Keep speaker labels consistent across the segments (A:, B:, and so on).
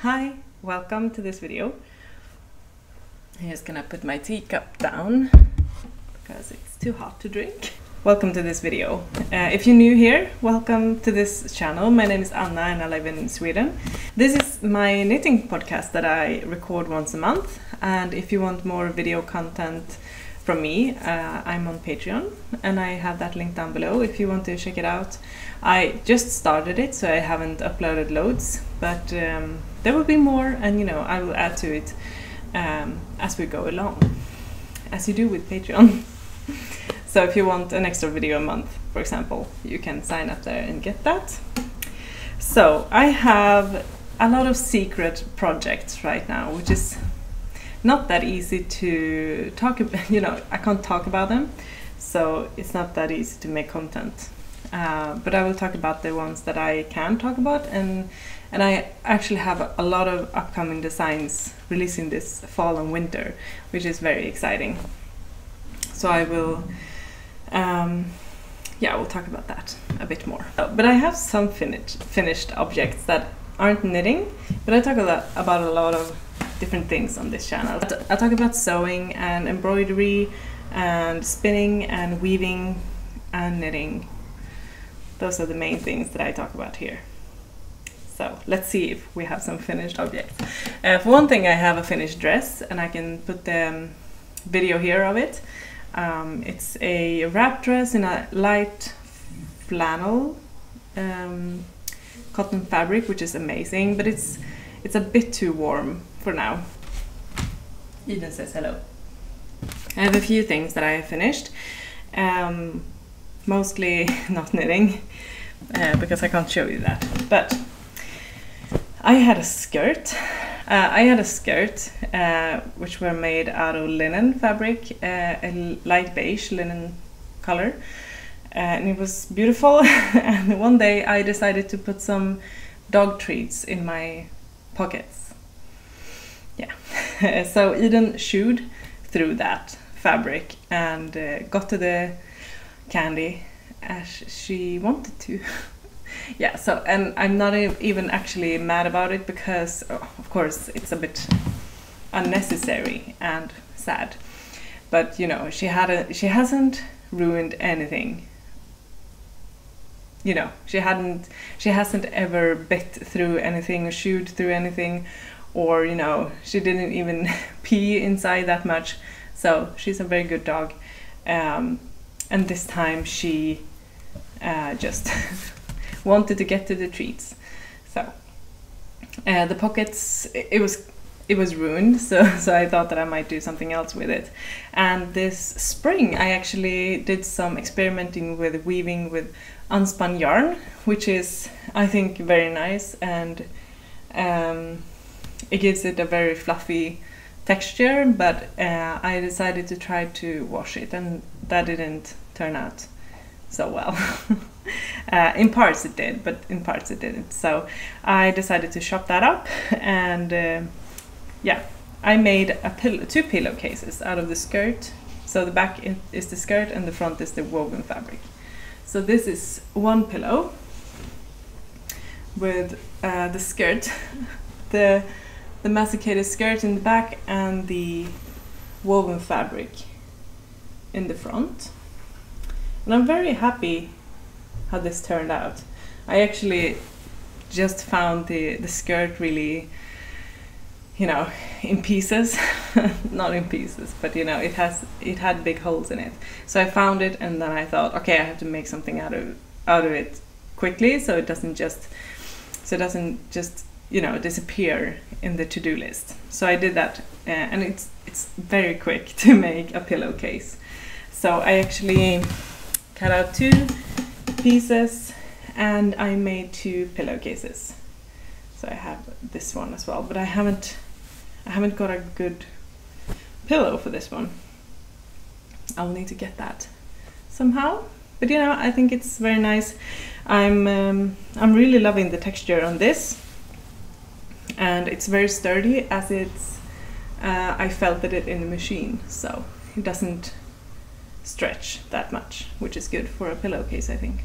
A: Hi, welcome to this video. I'm just gonna put my teacup down because it's too hot to drink. Welcome to this video. If you're new here, welcome to this channel. My name is Anna and I live in Sweden. This is my knitting podcast that I record once a month, and if you want more video content from me, I'm on Patreon and I have that link down below if you want to check it out. I just started it, so I haven't uploaded loads, but there will be more, and you know, I will add to it as we go along, as you do with Patreon. So if you want an extra video a month, for example, you can sign up there and get that. So I have a lot of secret projects right now, which is not that easy to talk about. You know, I can't talk about them, so it's not that easy to make content. But I will talk about the ones that I can talk about, and I actually have a lot of upcoming designs releasing this fall and winter, which is very exciting. So I will, yeah, we'll talk about that a bit more. But I have some finished objects that aren't knitting, but I talk about a lot of different things on this channel. I talk about sewing and embroidery and spinning and weaving and knitting. Those are the main things that I talk about here. So let's see if we have some finished objects. For one thing, I have a finished dress, and I can put the video here of it. It's a wrap dress in a light flannel cotton fabric, which is amazing, but it's a bit too warm for now. Eden says hello. I have a few things that I have finished. Mostly not knitting, because I can't show you that. But I had a skirt. Which were made out of linen fabric, a light beige linen color, and it was beautiful. And one day I decided to put some dog treats in my pockets. Yeah, so Eden shooed through that fabric and got to the candy as she wanted to. Yeah, so, and I'm not even actually mad about it, because of course it's a bit unnecessary and sad, but you know, she hasn't ruined anything. You know, she hasn't ever bit through anything or chewed through anything, or you know, she didn't even pee inside that much, so she's a very good dog. And this time she just wanted to get to the treats. So the pockets, it was ruined, so I thought that I might do something else with it. And this spring I actually did some experimenting with weaving with unspun yarn, which is, I think, very nice, and it gives it a very fluffy texture, but I decided to try to wash it, and that didn't turn out so well. In parts it did, but in parts it didn't. So I decided to chop that up, and yeah, I made two pillowcases out of the skirt. So the back is the skirt and the front is the woven fabric. So this is one pillow with the skirt, the masticated skirt in the back and the woven fabric in the front. And I'm very happy how this turned out. I actually just found the skirt really, you know, in pieces. Not in pieces, but you know, it had big holes in it. So I found it, and then I thought, okay, I have to make something out of it quickly, so it doesn't just you know, disappear in the to-do list. So I did that, and it's very quick to make a pillowcase. So I actually cut out two pieces and I made two pillowcases. So I have this one as well, but I haven't got a good pillow for this one. I'll need to get that somehow. But you know, I think it's very nice. I'm really loving the texture on this, and it's very sturdy, as it's I felted it in the machine, so it doesn't stretch that much, which is good for a pillowcase, I think.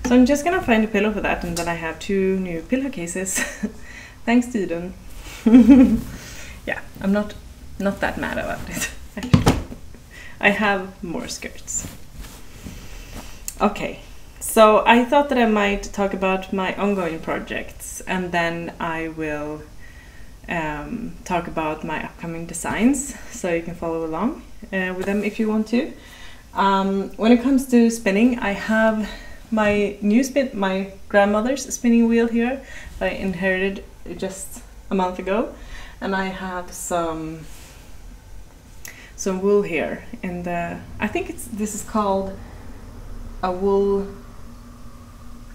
A: So I'm just gonna find a pillow for that, and then I have two new pillowcases Thanks, Eden. Yeah, I'm not that mad about it. I have more skirts. Okay, so I thought that I might talk about my ongoing projects, and then I will talk about my upcoming designs, so you can follow along with them if you want to. When it comes to spinning, I have my grandmother's spinning wheel here that I inherited just a month ago, and I have some wool here in the, I think this is called a wool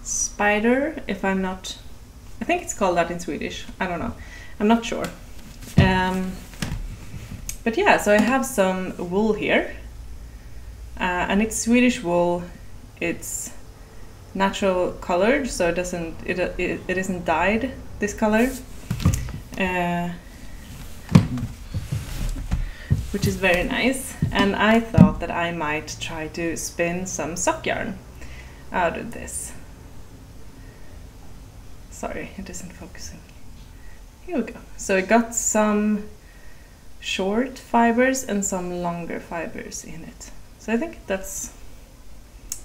A: spider, if I'm not, I think it's called that in Swedish, I don't know, I'm not sure. But yeah, so I have some wool here, and it's Swedish wool. It's natural colored, so it isn't dyed this color, which is very nice. And I thought that I might try to spin some sock yarn out of this. Sorry, it isn't focusing. Here we go. So I got some short fibers and some longer fibers in it. So I think that is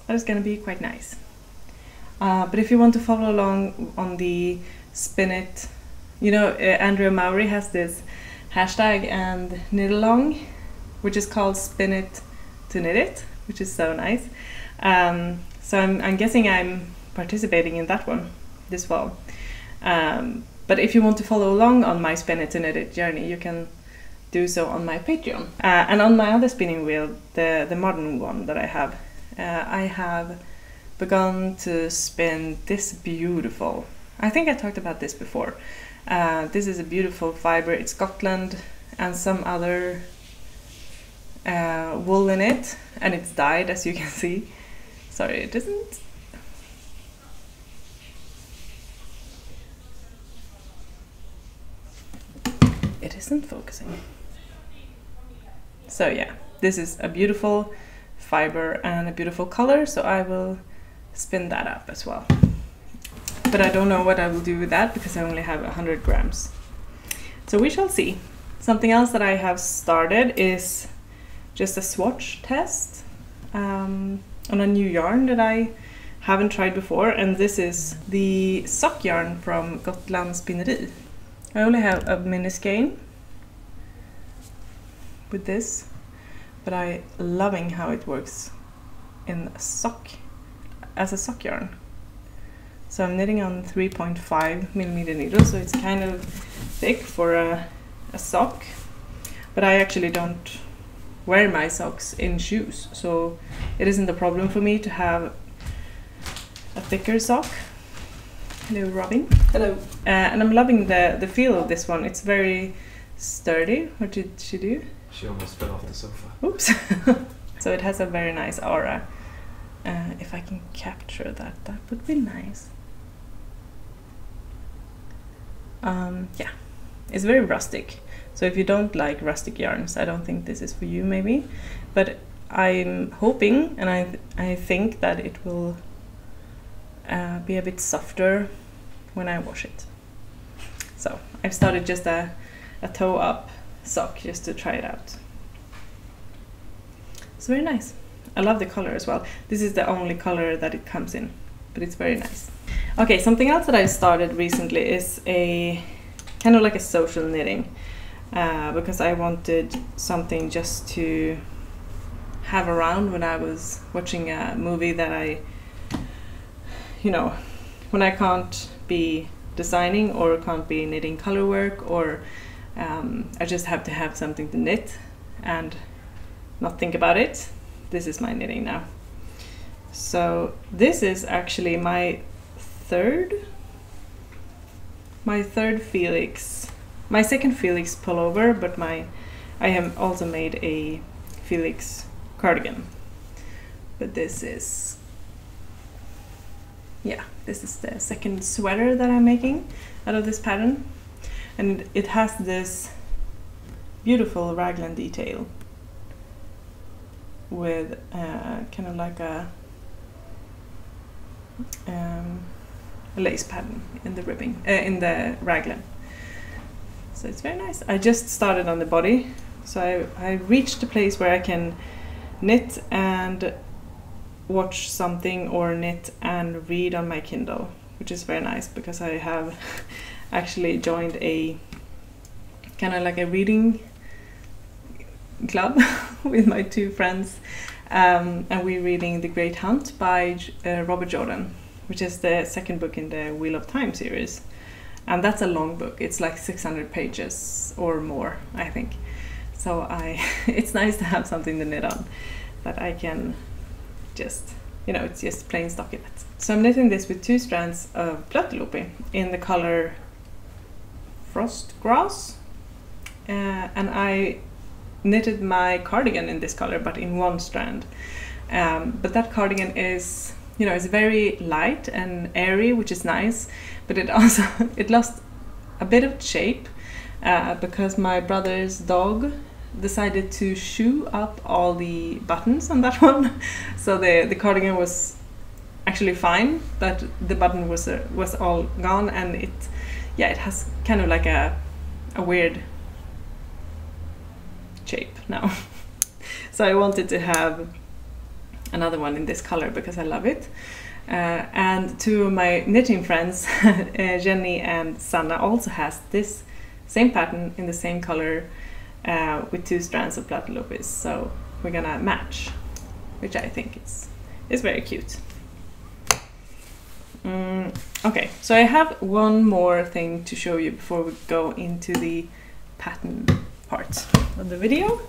A: going to be quite nice. But if you want to follow along on the spin it, you know, Andrea Mowry has this hashtag and knit along, which is called spin it to knit it, which is so nice. So I'm guessing I'm participating in that one this fall. But if you want to follow along on my spin it to knit it journey, you can do so on my Patreon. And on my other spinning wheel, the modern one that I have begun to spin this beautiful, I think I talked about this before. This is a beautiful fiber, it's Scotland and some other wool in it, and it's dyed, as you can see. Sorry, it isn't. It isn't focusing. So yeah, this is a beautiful fiber and a beautiful color, so I will spin that up as well. But I don't know what I will do with that because I only have 100 grams. So we shall see. Something else that I have started is just a swatch test on a new yarn that I haven't tried before, and this is the sock yarn from Gotland Spinneri. I only have a mini skein with this, but I'm loving how it works in a sock, as a sock yarn. So I'm knitting on 3.5 millimeter needle, so it's kind of thick for a sock, but I actually don't wear my socks in shoes, so it isn't a problem for me to have a thicker sock. Hello, Robin. Hello. And I'm loving the feel of this one. It's very sturdy. What did she do?
B: She almost fell off the sofa.
A: Oops. So it has a very nice aura. If I can capture that would be nice. Yeah, it's very rustic. So if you don't like rustic yarns, I don't think this is for you, maybe. But I'm hoping, and I think that it will be a bit softer when I wash it. So I've started just a toe up sock just to try it out. It's very nice. I love the color as well. This is the only color that it comes in, but it's very nice. Okay, something else that I started recently is a kind of like a social knitting, because I wanted something just to have around when I was watching a movie that I, you know, when I can't be designing or can't be knitting color work, or I just have to have something to knit and not think about it. This is my knitting now. So this is actually my third Felix, my second Felix pullover, but I have also made a Felix cardigan. But this is, yeah, this is the second sweater that I'm making out of this pattern, and it has this beautiful raglan detail with kind of like a lace pattern in the ribbing, in the raglan. So it's very nice. I just started on the body, so I reached a place where I can knit and watch something, or knit and read on my Kindle, which is very nice because I have actually joined a kind of like a reading club with my two friends, and we're reading The Great Hunt by Robert Jordan, which is the second book in the Wheel of Time series. And that's a long book. It's like 600 pages or more, I think. So it's nice to have something to knit on that I can just, you know, it's just plain stockinette. So I'm knitting this with 2 strands of Plötteloopy in the color Frost Grass. And I knitted my cardigan in this color, but in 1 strand. But that cardigan is, you know, it's very light and airy, which is nice, but it also it lost a bit of shape because my brother's dog decided to chew up all the buttons on that one. So the cardigan was actually fine, but the button was all gone, and it has kind of like a weird shape now. So I wanted to have another one in this color because I love it. And 2 of my knitting friends, Jenny and Sanna, also has this same pattern in the same color with 2 strands of Plötteloopys. So we're gonna match, which I think is very cute. Okay, so I have one more thing to show you before we go into the pattern part of the video.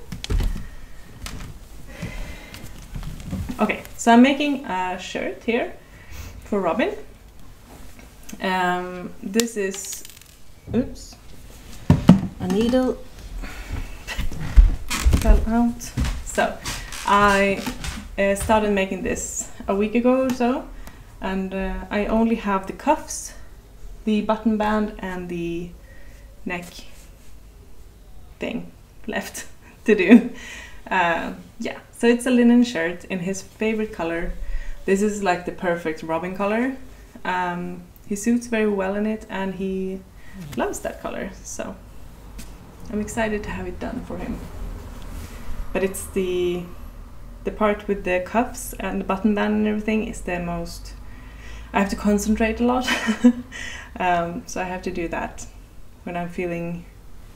A: Okay, so I'm making a shirt here for Robin. This is, oops, a needle fell out. So I started making this a week ago or so, and I only have the cuffs, the button band, and the neck thing left to do. Yeah, so it's a linen shirt in his favorite color. This is like the perfect Robin color. He suits very well in it, and he loves that color, so I'm excited to have it done for him. But it's the part with the cuffs and the button band and everything is the most, I have to concentrate a lot. So I have to do that when I'm feeling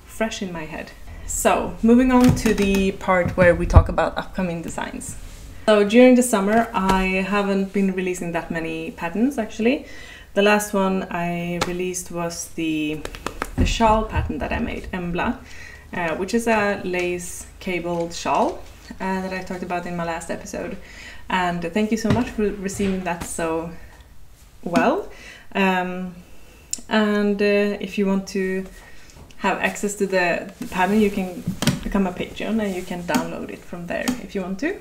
A: fresh in my head. So moving on to the part where we talk about upcoming designs. So during the summer I haven't been releasing that many patterns actually. The last one I released was the shawl pattern that I made, Embla, which is a lace cabled shawl that I talked about in my last episode. And thank you so much for receiving that so well. And if you want to have access to the pattern, you can become a Patreon and you can download it from there if you want to.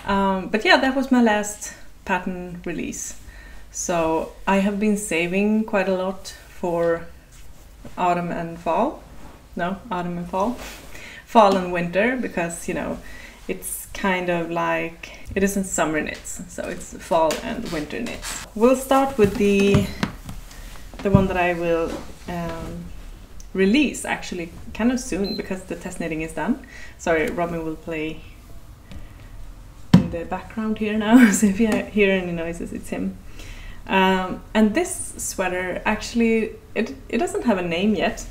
A: But yeah, that was my last pattern release. So I have been saving quite a lot for autumn and fall. No, autumn and fall. Fall and winter, because, you know, it's kind of like, it isn't summer knits, so it's fall and winter knits. We'll start with the one that I will release actually kind of soon, because the test knitting is done. Sorry, Robin will play in the background here now, so if you hear any noises, it's him. And this sweater actually, it doesn't have a name yet,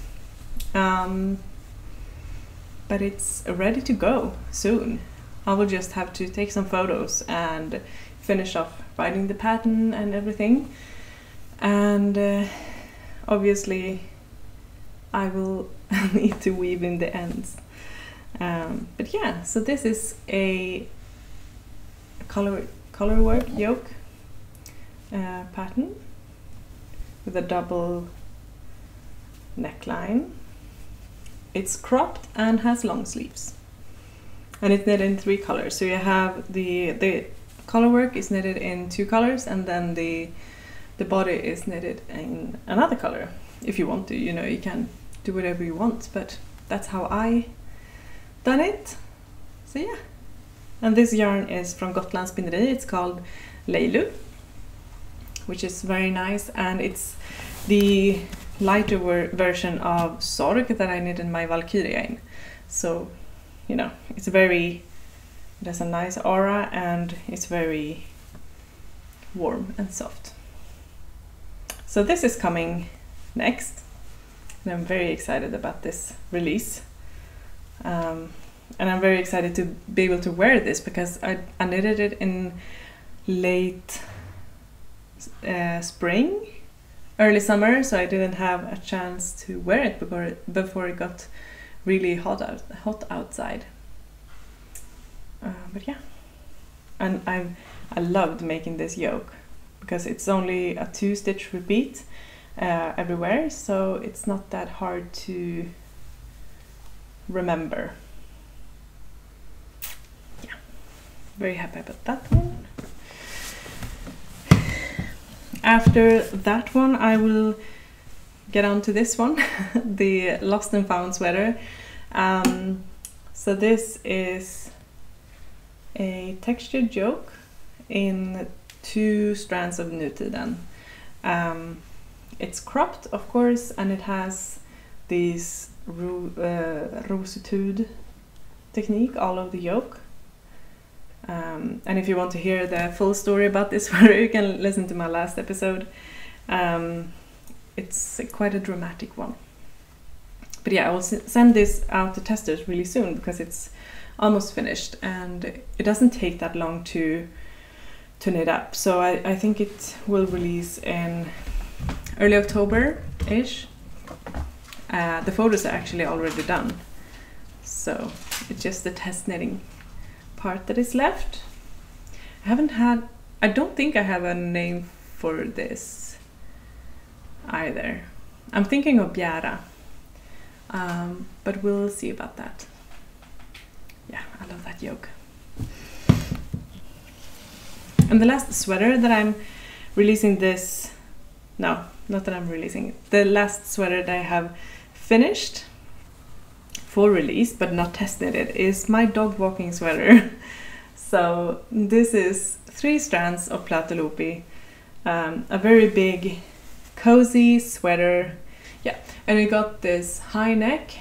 A: but it's ready to go soon. I will just have to take some photos and finish off writing the pattern and everything, and obviously I will need to weave in the ends. But yeah, so this is a color work yoke pattern with a double neckline. It's cropped and has long sleeves, and it's knitted in 3 colors. So you have the color work is knitted in 2 colors, and then the body is knitted in another color. If you want to, you know, you can do whatever you want, but that's how I done it. So yeah, and this yarn is from Gotland Spinneri. It's called Leilu, which is very nice, and it's the lighter version of Sorg that I knit in my Valkyria in. So, you know, it has a nice aura and it's very warm and soft. So this is coming next, and I'm very excited about this release. And I'm very excited to be able to wear this because I knitted it in late spring, early summer, so I didn't have a chance to wear it before it got really hot outside. But yeah, and I loved making this yoke because it's only a 2-stitch repeat everywhere, so it's not that hard to remember. Yeah, very happy about that one. After that one, I will get on to this one, the Lost and Found sweater. So this is a textured yoke in 2 strands of Nutiden. It's cropped, of course, and it has these rosetud technique all over the yoke. And if you want to hear the full story about this sweater, you can listen to my last episode. It's quite a dramatic one. But yeah, I will send this out to testers really soon because it's almost finished and it doesn't take that long to knit up. So I think it will release in early October-ish. The photos are actually already done. So it's just the test knitting part that is left. I don't think I have a name for this either. I'm thinking of Bjära, but we'll see about that. Yeah, I love that yoke. And the last sweater that I'm releasing this, no, not that I'm releasing it, the last sweater that I have finished for release but not test knitted is my dog walking sweater. So this is 3 strands of Platelopi, a very big cozy sweater. Yeah, and it got this high neck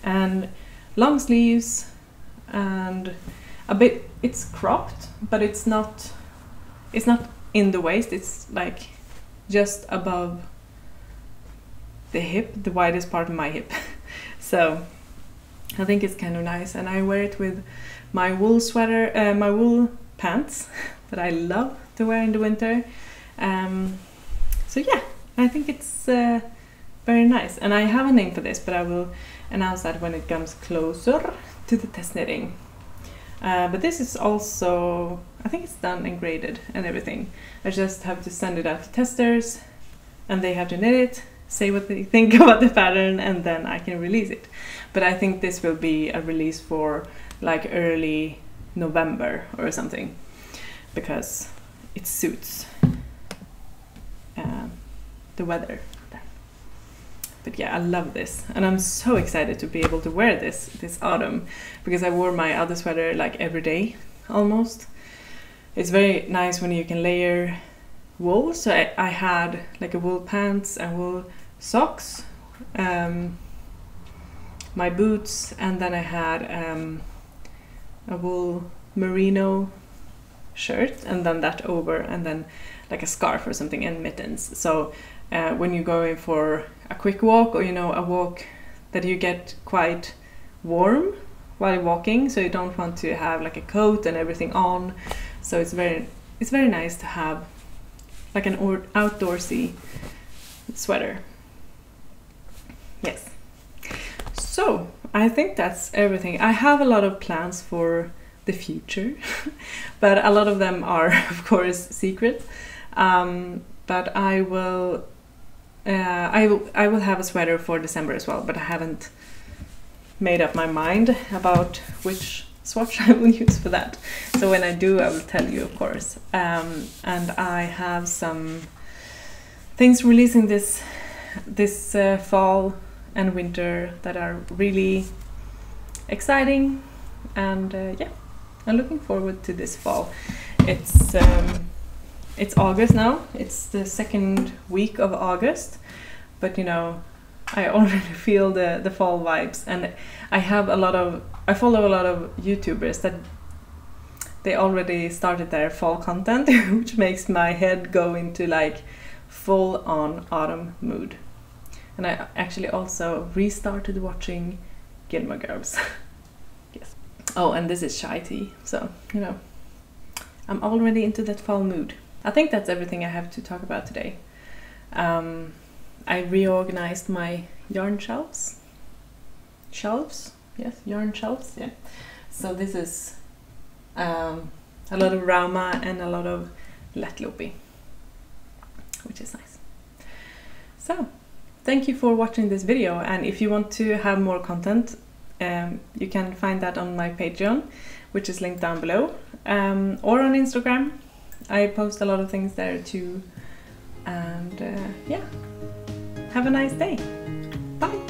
A: and long sleeves and a bit, it's cropped, but it's not in the waist, it's like just above the hip, the widest part of my hip. So I think it's kind of nice, and I wear it with my wool sweater, my wool pants that I love to wear in the winter. So yeah, I think it's very nice, and I have a name for this, but I will announce that when it comes closer to the test knitting. But this is also, I think it's done and graded and everything. I just have to send it out to testers and they have to knit it, say what they think about the pattern, and then I can release it. But I think this will be a release for like early November or something, because it suits the weather. But yeah, I love this, and I'm so excited to be able to wear this autumn, because I wore my other sweater like every day almost. It's very nice when you can layer wool, so I had like a wool pants and wool socks, my boots, and then I had a wool merino shirt, and then that over, and then like a scarf or something, and mittens. So when you go in for a quick walk, or a walk that you get quite warm while walking, so you don't want to have like a coat and everything on, so it's very nice to have like an outdoorsy sweater. Yes, so I think that's everything. I have a lot of plans for the future but a lot of them are of course secret, but I will have a sweater for December as well, but I haven't made up my mind about which swatch I will use for that. So when I do, I will tell you, of course. And I have some things releasing this fall and winter that are really exciting, and yeah, I'm looking forward to this fall. It's it's August now. It's the second week of August, but you know, I already feel the fall vibes, and I follow a lot of YouTubers that they already started their fall content, which makes my head go into like full on autumn mood. And I actually also restarted watching Gilmore Girls. Yes. Oh, and this is chai tea, so you know, I'm already into that fall mood. I think that's everything I have to talk about today. I reorganized my yarn shelves. Yes, yarn shelves, yeah. So this is a lot of Rauma and a lot of Lättloopy, which is nice. So, thank you for watching this video, and if you want to have more content, you can find that on my Patreon, which is linked down below, or on Instagram. I post a lot of things there too, and yeah, have a nice day. Bye!